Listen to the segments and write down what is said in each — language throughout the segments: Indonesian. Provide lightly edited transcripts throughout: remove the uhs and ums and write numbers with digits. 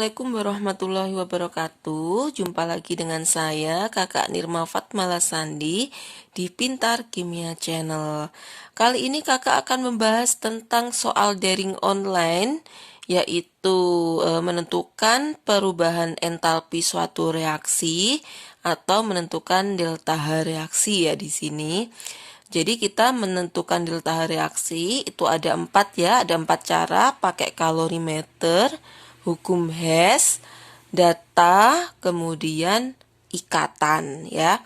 Assalamualaikum warahmatullahi wabarakatuh. Jumpa lagi dengan saya, Kakak Nirma Fatmala Sandi di Pintar Kimia Channel. Kali ini kakak akan membahas tentang soal daring online, yaitu menentukan perubahan entalpi suatu reaksi atau menentukan delta H reaksi ya di sini. Jadi kita menentukan delta H reaksi itu ada 4 ya, ada 4 cara pakai kalorimeter, hukum Hess, data, kemudian ikatan ya.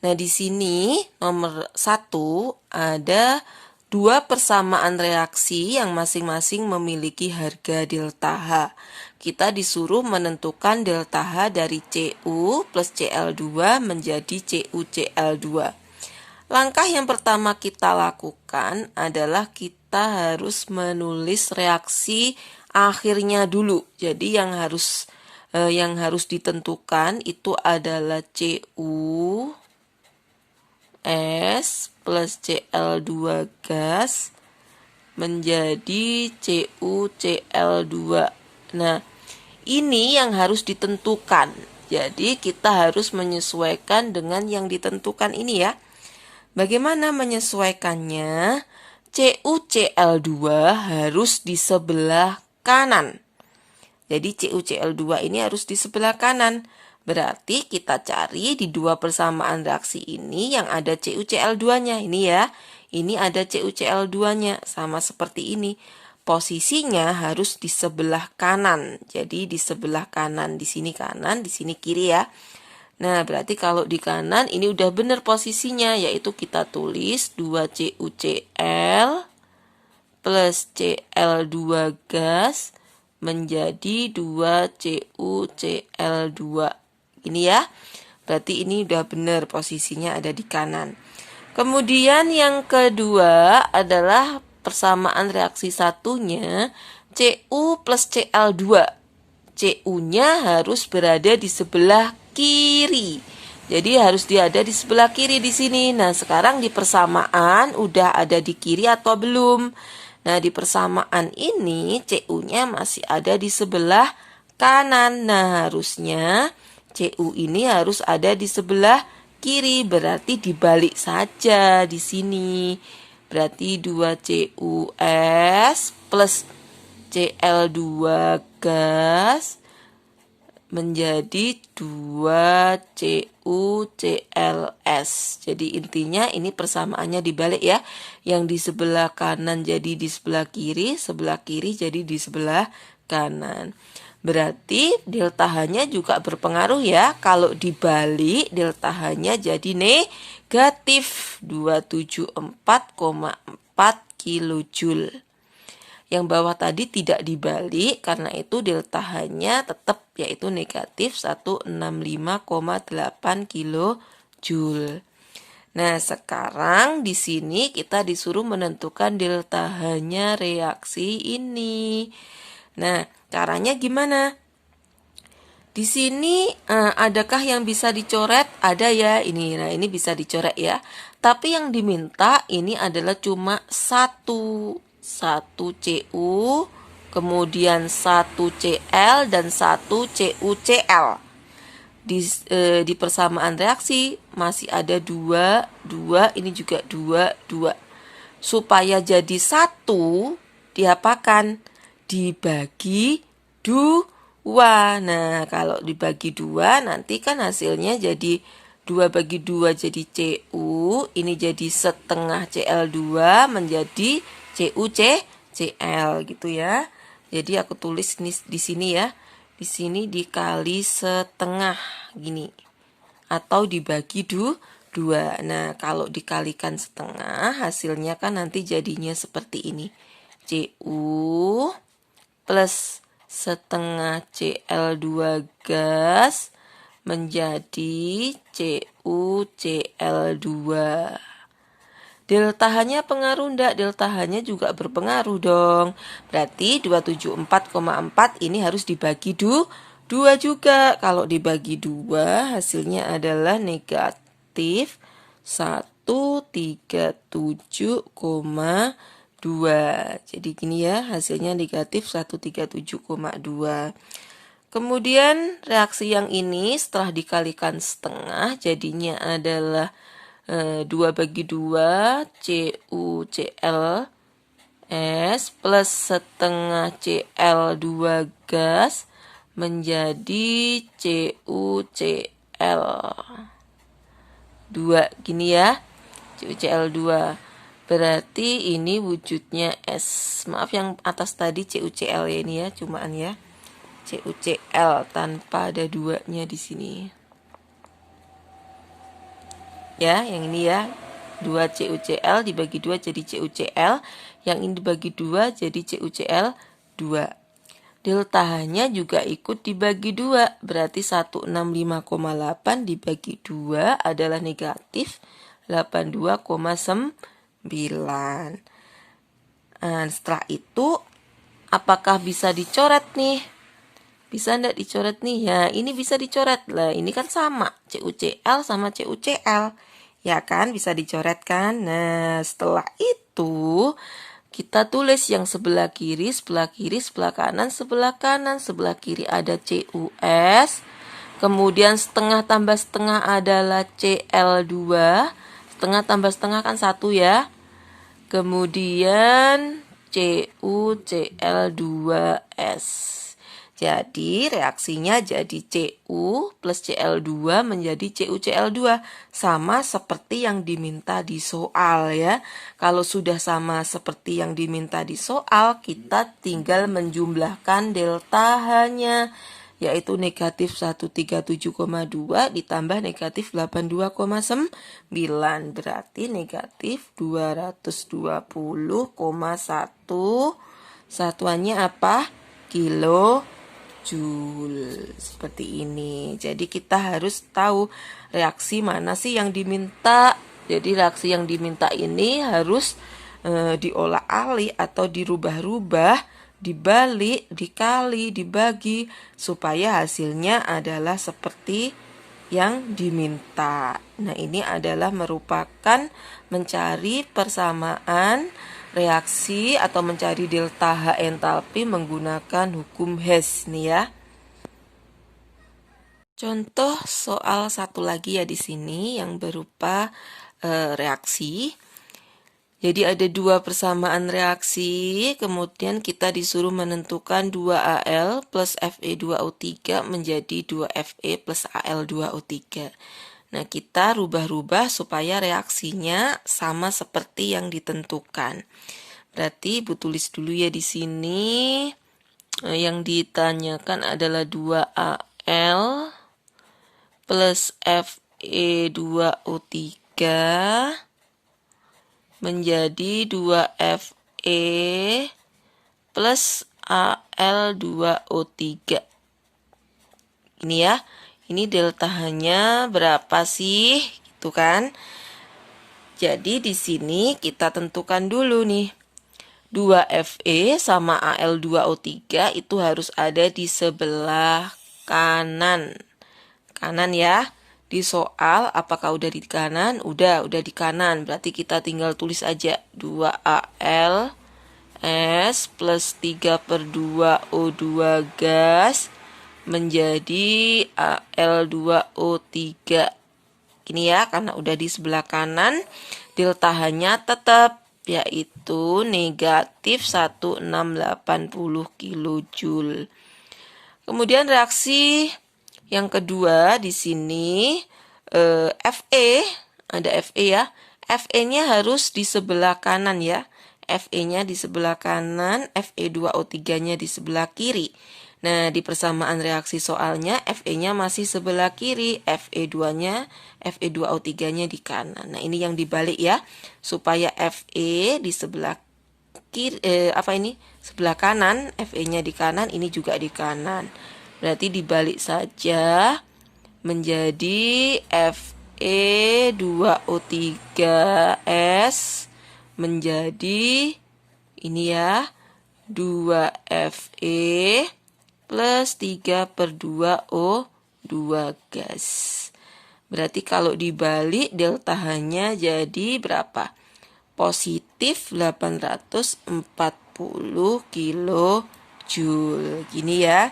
Nah, di sini nomor 1 ada 2 persamaan reaksi yang masing-masing memiliki harga delta H. Kita disuruh menentukan delta H dari Cu plus Cl2 menjadi CuCl2. Langkah yang pertama kita lakukan adalah kita harus menulis reaksi akhirnya dulu. Jadi yang harus ditentukan itu adalah Cu S plus Cl2 gas menjadi CuCl2. Nah, ini yang harus ditentukan. Jadi kita harus menyesuaikan dengan yang ditentukan ini ya. Bagaimana menyesuaikannya? CuCl2 harus di sebelah kanan. Jadi CuCl2 ini harus di sebelah kanan. Berarti kita cari di 2 persamaan reaksi ini yang ada CuCl2-nya. Ini ya. Ini ada CuCl2-nya sama seperti ini. Posisinya harus di sebelah kanan. Jadi di sebelah kanan, di sini kanan, di sini kiri ya. Nah, berarti kalau di kanan ini udah benar posisinya, yaitu kita tulis 2CuCl plus Cl2 gas menjadi 2CuCl2. Ini ya, berarti ini udah benar posisinya ada di kanan. Kemudian yang kedua adalah persamaan reaksi satunya, Cu plus Cl2. Cu-nya harus berada di sebelah kiri. Jadi harus ada di sebelah kiri di sini. Nah, sekarang di persamaan udah ada di kiri atau belum? Nah, di persamaan ini Cu-nya masih ada di sebelah kanan. Nah, harusnya Cu ini harus ada di sebelah kiri. Berarti dibalik saja di sini. Berarti 2CuS plus Cl2 gas menjadi 2CuCls. Jadi intinya ini persamaannya dibalik ya. Yang di sebelah kanan jadi di sebelah kiri jadi di sebelah kanan. Berarti delta H-nya juga berpengaruh ya. Kalau dibalik delta H-nya jadi negatif 274,4 kilojoule. Yang bawah tadi tidak dibalik, karena itu delta H-nya tetap yaitu negatif 165,8 kilojoule. Nah, sekarang di sini kita disuruh menentukan delta H-nya reaksi ini. Nah, caranya gimana? Di sini adakah yang bisa dicoret? Ada ya, ini. Nah, ini bisa dicoret ya. Tapi yang diminta ini adalah cuma satu Cu, kemudian 1 Cl dan 1 CuCl. Di persamaan reaksi masih ada 2, ini juga 2. Supaya jadi 1, diapakan? Dibagi 2. Nah, kalau dibagi 2 nanti kan hasilnya jadi 2 bagi 2 jadi Cu, ini jadi setengah Cl2 menjadi CuCl gitu ya. Jadi aku tulis di sini ya. Di sini dikali setengah gini. Atau dibagi 2. Nah, kalau dikalikan setengah hasilnya kan nanti jadinya seperti ini. Cu plus setengah Cl2 gas menjadi CuCl2. Delta H-nya pengaruh enggak? Delta H-nya juga berpengaruh dong. Berarti 274,4 ini harus dibagi 2 juga. Kalau dibagi 2 hasilnya adalah negatif 137,2. Jadi gini ya, hasilnya negatif 137,2. Kemudian reaksi yang ini setelah dikalikan setengah jadinya adalah 2 bagi 2 CuCl S plus setengah Cl2 gas menjadi CuCl 2 gini ya, CuCl2. Berarti ini wujudnya S. Maaf yang atas tadi CuCl ya, ini ya cumaan ya. CuCl tanpa ada duanya di sini. Ya, yang ini ya. 2 CuCl dibagi 2 jadi CuCl, yang ini dibagi 2 jadi CuCl2. Delta H-nya juga ikut dibagi 2, berarti 165,8 dibagi 2 adalah negatif 82,9. Nah, setelah itu apakah bisa dicoret nih? Bisa enggak dicoret nih? Ya, ini bisa dicoret. Lah, ini kan sama, CuCl sama CuCl. Ya kan, bisa dicoret kan? Nah, setelah itu kita tulis yang sebelah kiri, sebelah kiri, sebelah kanan, sebelah kanan. Sebelah kiri ada CuS. Kemudian setengah tambah setengah adalah Cl2. Setengah tambah setengah kan 1 ya. Kemudian CuCl2S. Jadi reaksinya jadi Cu plus Cl2 menjadi CuCl2. Sama seperti yang diminta di soal ya. Kalau sudah sama seperti yang diminta di soal, kita tinggal menjumlahkan delta H-nya, yaitu negatif 137,2 ditambah negatif 82,9. Berarti negatif 220,1. Satuannya apa? Kilojoule. Seperti ini. Jadi kita harus tahu reaksi mana sih yang diminta. Jadi reaksi yang diminta ini harus diolah alih atau dirubah-rubah, dibalik, dikali, dibagi, supaya hasilnya adalah seperti yang diminta. Nah, ini adalah merupakan mencari persamaan reaksi atau mencari delta H entalpi menggunakan hukum Hess nih ya. Contoh soal satu lagi ya di sini yang berupa reaksi. Jadi ada dua persamaan reaksi, kemudian kita disuruh menentukan 2Al plus Fe2O3 menjadi 2Fe plus Al2O3. Nah, kita rubah-rubah supaya reaksinya sama seperti yang ditentukan. Berarti Ibu tulis dulu ya di sini. Yang ditanyakan adalah 2Al plus Fe2O3 menjadi 2Fe plus Al2O3. Ini ya, ini delta H-nya berapa sih? Gitu kan. Jadi di sini kita tentukan dulu nih. 2Fe sama Al2O3 itu harus ada di sebelah kanan. Kanan ya. Di soal apakah udah di kanan? Udah di kanan. Berarti kita tinggal tulis aja 2Al S plus 3/2O2 gas menjadi Al2O3. Ini ya, karena udah di sebelah kanan, delta H-nya tetap yaitu negatif 1680 kilojoule. Kemudian reaksi yang kedua di sini Fe, ada Fe ya. Fe-nya harus di sebelah kanan ya. Fe-nya di sebelah kanan, Fe2O3-nya di sebelah kiri. Nah, di persamaan reaksi soalnya Fe-nya masih sebelah kiri, Fe2O3-nya di kanan. Nah, ini yang dibalik ya, supaya Fe di sebelah kiri sebelah kanan, Fe-nya di kanan, ini juga di kanan. Berarti dibalik saja menjadi Fe2O3S menjadi ini ya 2Fe plus 3/2O2 gas. Berarti kalau dibalik delta H-nya jadi berapa? Positif 840 kilojoule. Gini ya.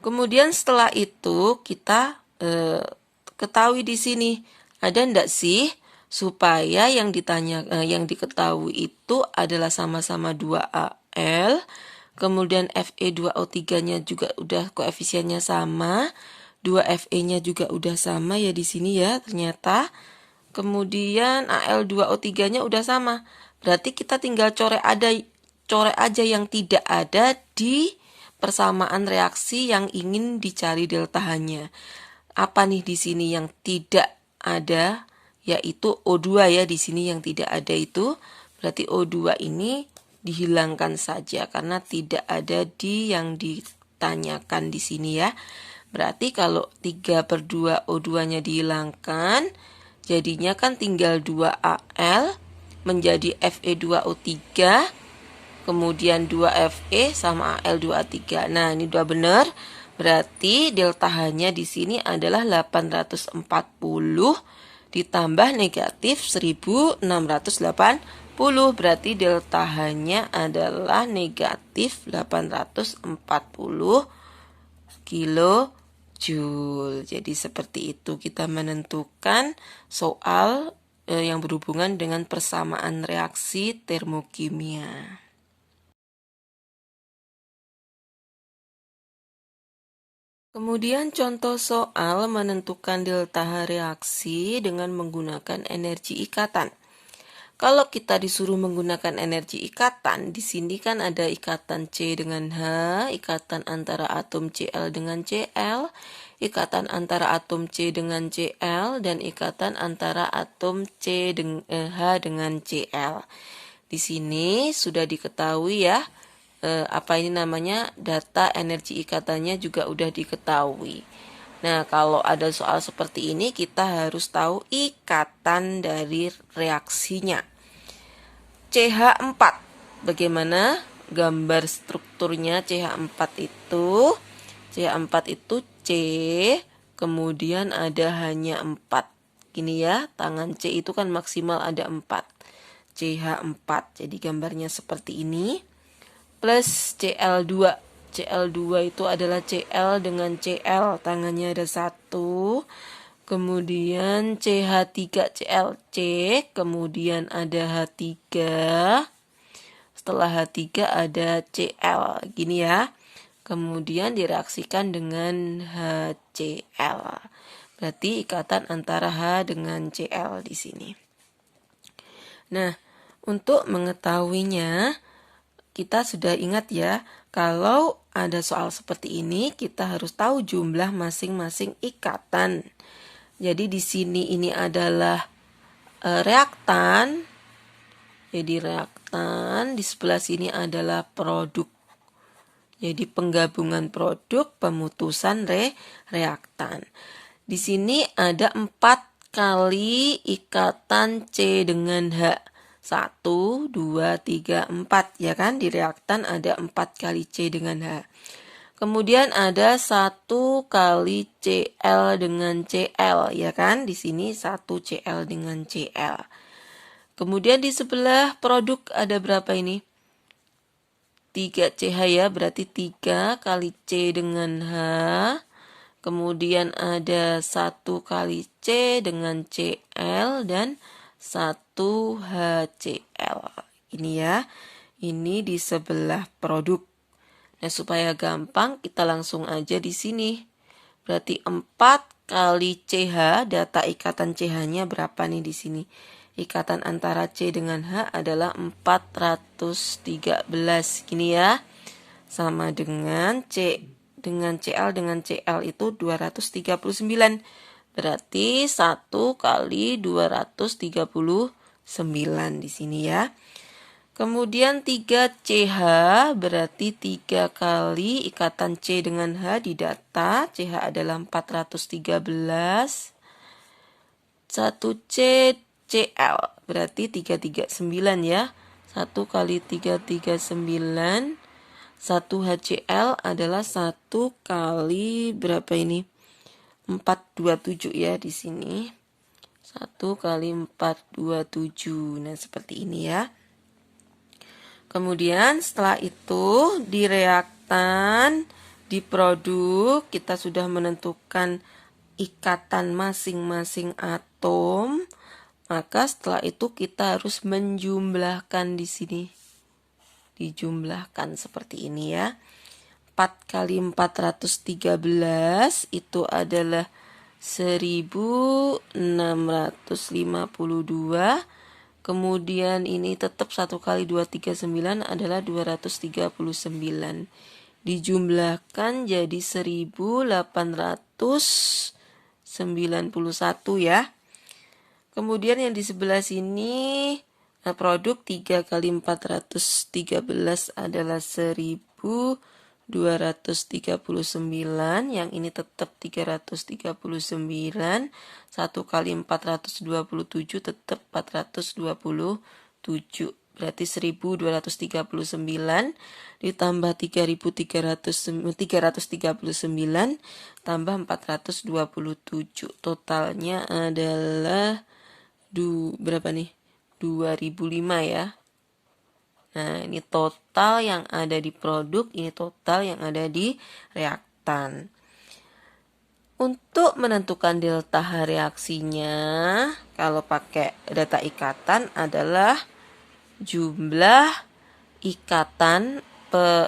Kemudian setelah itu kita ketahui di sini ada enggak sih supaya yang yang diketahui itu adalah sama-sama 2Al, kemudian Fe2O3-nya juga udah koefisiennya sama, 2Fe-nya juga udah sama ya di sini ya ternyata. Kemudian Al2O3-nya udah sama. Berarti kita tinggal coret aja yang tidak ada di persamaan reaksi yang ingin dicari delta H-nya. Apa nih di sini yang tidak ada? Yaitu O2 ya, di sini yang tidak ada itu. Berarti O2 ini dihilangkan saja karena tidak ada di yang ditanyakan di sini ya. Berarti kalau 3/2 O2-nya dihilangkan, jadinya kan tinggal 2Al menjadi Fe2O3, kemudian 2Fe sama Al2O3. Nah, ini udah benar. Berarti delta H-nya di sini adalah 840 ditambah negatif 1680. Berarti delta H-nya adalah negatif 840 kilojoule. Jadi seperti itu kita menentukan soal yang berhubungan dengan persamaan reaksi termokimia. Kemudian contoh soal menentukan delta H reaksi dengan menggunakan energi ikatan. Kalau kita disuruh menggunakan energi ikatan, di sini kan ada ikatan C dengan H, ikatan antara atom Cl dengan Cl, ikatan antara atom C dengan Cl, dan ikatan antara atom H dengan Cl. Di sini sudah diketahui ya, apa ini namanya, data energi ikatannya juga udah diketahui. Nah, kalau ada soal seperti ini, kita harus tahu ikatan dari reaksinya. CH4, bagaimana gambar strukturnya CH4 itu? CH4 itu C, kemudian ada hanya 4. Gini ya, tangan C itu kan maksimal ada 4. CH4, jadi gambarnya seperti ini. Plus Cl2. Cl2 itu adalah Cl dengan Cl, tangannya ada 1. Kemudian CH3ClC, kemudian ada H3. Setelah H3 ada Cl, gini ya. Kemudian direaksikan dengan HCl. Berarti ikatan antara H dengan Cl di sini. Nah, untuk mengetahuinya, kita sudah ingat ya, kalau ada soal seperti ini, kita harus tahu jumlah masing-masing ikatan. Jadi di sini ini adalah reaktan. Jadi reaktan, di sebelah sini adalah produk. Jadi penggabungan produk, pemutusan reaktan. Di sini ada 4 kali ikatan C dengan H. 1, 2, 3, 4 ya kan, di reaktan ada 4 kali C dengan H. Kemudian ada 1 kali Cl dengan Cl ya kan, di sini 1 Cl dengan Cl. Kemudian di sebelah produk ada berapa ini? 3 CH ya, berarti 3 kali C dengan H. Kemudian ada 1 kali C dengan Cl dan 1 HCl. Ini ya, ini di sebelah produk. Nah, supaya gampang kita langsung aja di sini. Berarti 4 kali CH, data ikatan CH-nya berapa nih di sini? Ikatan antara C dengan H adalah 413. Gini ya. Sama dengan C dengan Cl dengan Cl itu 239. Berarti 1 kali 239 di sini ya. Kemudian 3CH berarti 3 kali ikatan C dengan H di data. CH adalah 413. 1C Cl berarti 339 ya. 1 kali 339. 1 HCl adalah 1 kali berapa ini? 427 ya di sini. 1 kali 427. Nah, seperti ini ya. Kemudian setelah itu di reaktan Di produk kita sudah menentukan ikatan masing-masing atom, maka setelah itu kita harus menjumlahkan di sini. Dijumlahkan seperti ini ya. 4 kali 413 itu adalah 1652. Kemudian ini tetap 1 kali 239 adalah 239. Dijumlahkan jadi 1891 ya. Kemudian yang di sebelah sini produk 3 kali 413 adalah 1239, yang ini tetap 339, 1 kali 427 tetap 427, berarti 1239 ditambah 339 tambah 427, totalnya adalah berapa nih? 2005 ya. Nah, ini total yang ada di produk, ini total yang ada di reaktan. Untuk menentukan delta H reaksinya, kalau pakai data ikatan adalah jumlah ikatan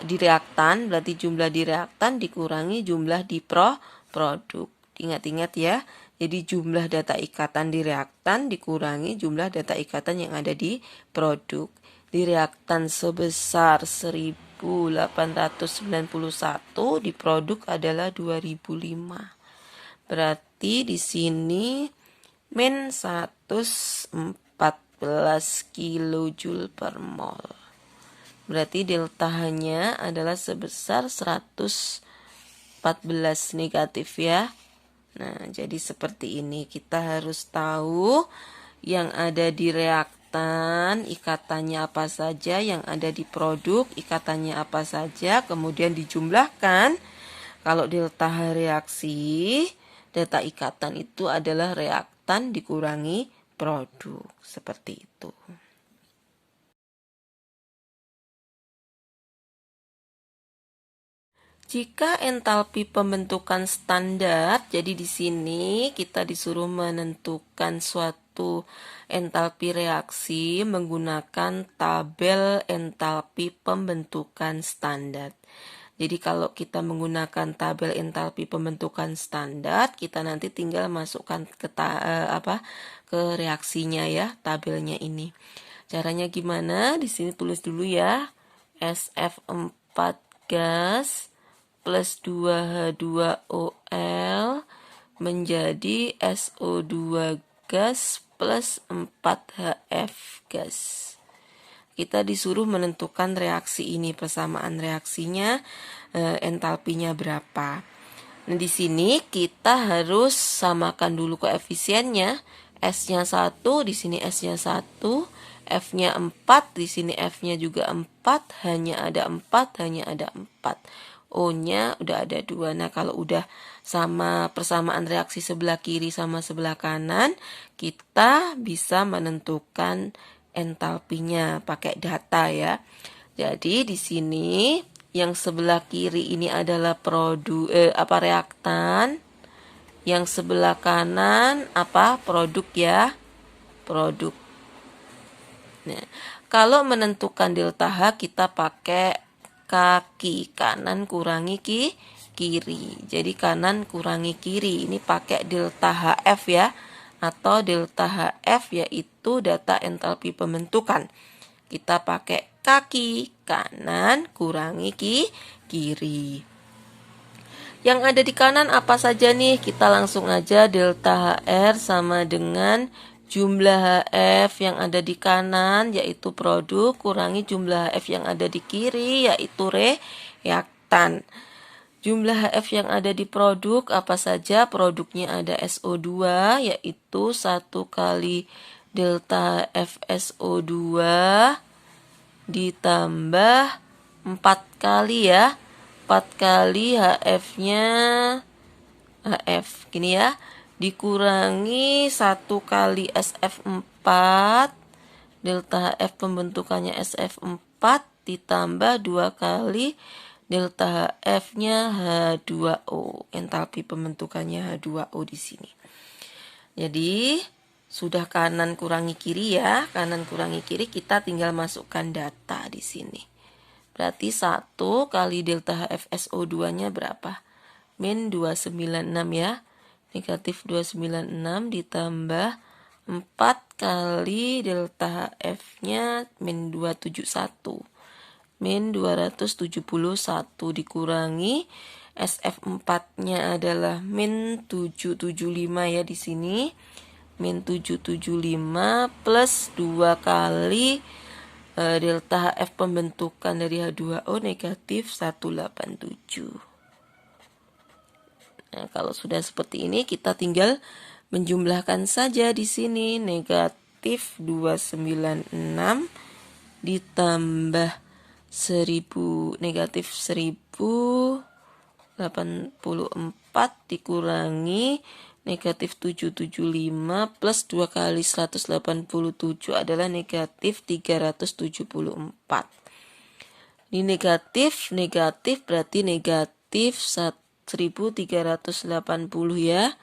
di reaktan, berarti jumlah di reaktan dikurangi jumlah di produk. Ingat-ingat ya, jadi jumlah data ikatan di reaktan dikurangi jumlah data ikatan yang ada di produk. Di reaktan sebesar 1891, di produk adalah 2005. Berarti di sini min 114 kJ per mol. Berarti delta H-nya adalah sebesar 114 negatif ya. Nah, jadi seperti ini. Kita harus tahu yang ada di reaktan, ikatannya apa saja, yang ada di produk, ikatannya apa saja, kemudian dijumlahkan. Kalau delta H reaksi, data ikatan itu adalah reaktan dikurangi produk. Seperti itu. Jika entalpi pembentukan standar, jadi di sini kita disuruh menentukan suatu entalpi reaksi menggunakan tabel entalpi pembentukan standar. Jadi kalau kita menggunakan tabel entalpi pembentukan standar, kita nanti tinggal masukkan ke reaksinya ya, tabelnya ini. Caranya gimana? Di sini tulis dulu ya. SF4 gas plus 2H2OL menjadi SO2 gas plus 4HF gas. Kita disuruh menentukan reaksi ini, persamaan reaksinya, entalpinya berapa. Nah, di sini kita harus samakan dulu koefisiennya. S-nya 1, di sini S-nya 1, F-nya 4, di sini F-nya juga 4, hanya ada 4, hanya ada 4. O-nya udah ada 2. Nah, kalau udah sama persamaan reaksi sebelah kiri sama sebelah kanan, kita bisa menentukan entalpinya pakai data ya. Jadi di sini yang sebelah kiri ini adalah reaktan. Yang sebelah kanan produk ya. Produk. Nah, kalau menentukan delta H kita pakai kaki kanan kurangi kiri. Jadi kanan kurangi kiri. Ini pakai delta HF ya. Atau delta HF yaitu data entalpi pembentukan. Kita pakai kaki kanan kurangi kiri. Yang ada di kanan apa saja nih? Kita langsung aja delta HR sama dengan jumlah HF yang ada di kanan yaitu produk kurangi jumlah HF yang ada di kiri yaitu reaktan. Jumlah HF yang ada di produk apa saja? Produknya ada SO2 yaitu 1 kali delta HF SO2 ditambah 4 kali ya. 4 kali HF-nya HF gini ya, dikurangi 1 kali SF4, delta HF pembentukannya SF4 ditambah 2 kali delta HF-nya H2O. Entalpi pembentukannya H2O di sini. Jadi, sudah kanan kurangi kiri ya. Kanan kurangi kiri, kita tinggal masukkan data di sini. Berarti 1 kali delta HFSO2-nya berapa? Min 296 ya. Negatif 296 ditambah 4 kali delta HF-nya min 271. Min 271 dikurangi SF4-nya adalah min 775 ya di sini. Min 775 plus 2 kali delta HF pembentukan dari H2O negatif 187. Nah, kalau sudah seperti ini kita tinggal menjumlahkan saja di sini. Negatif 296 ditambah 1000 negatif 1084 dikurangi negatif 775 plus 2 kali 187 adalah negatif 374. Ini negatif berarti negatif 1380 ya.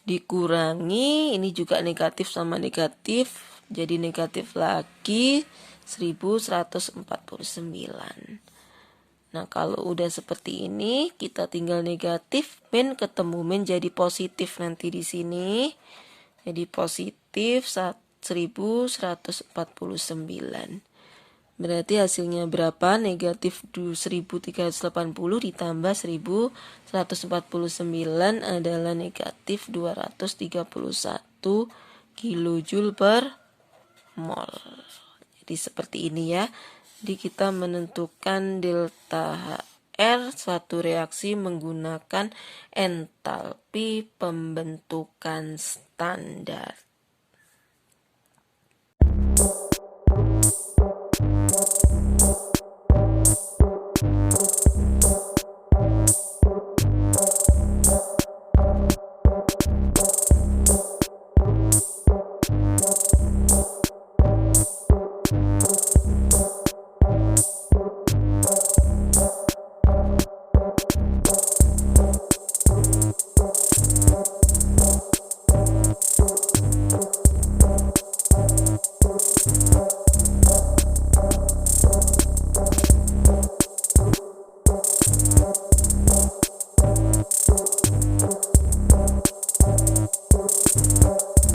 Dikurangi, ini juga negatif sama negatif, jadi negatif lagi 1149. Nah, kalau udah seperti ini, kita tinggal negatif, min ketemu min jadi positif nanti di sini. Jadi positif 1149. Berarti hasilnya berapa? Negatif 1380 ditambah 1149 adalah negatif 231 kilojoule per mol. Jadi seperti ini ya. Jadi kita menentukan delta HR suatu reaksi menggunakan entalpi pembentukan standar.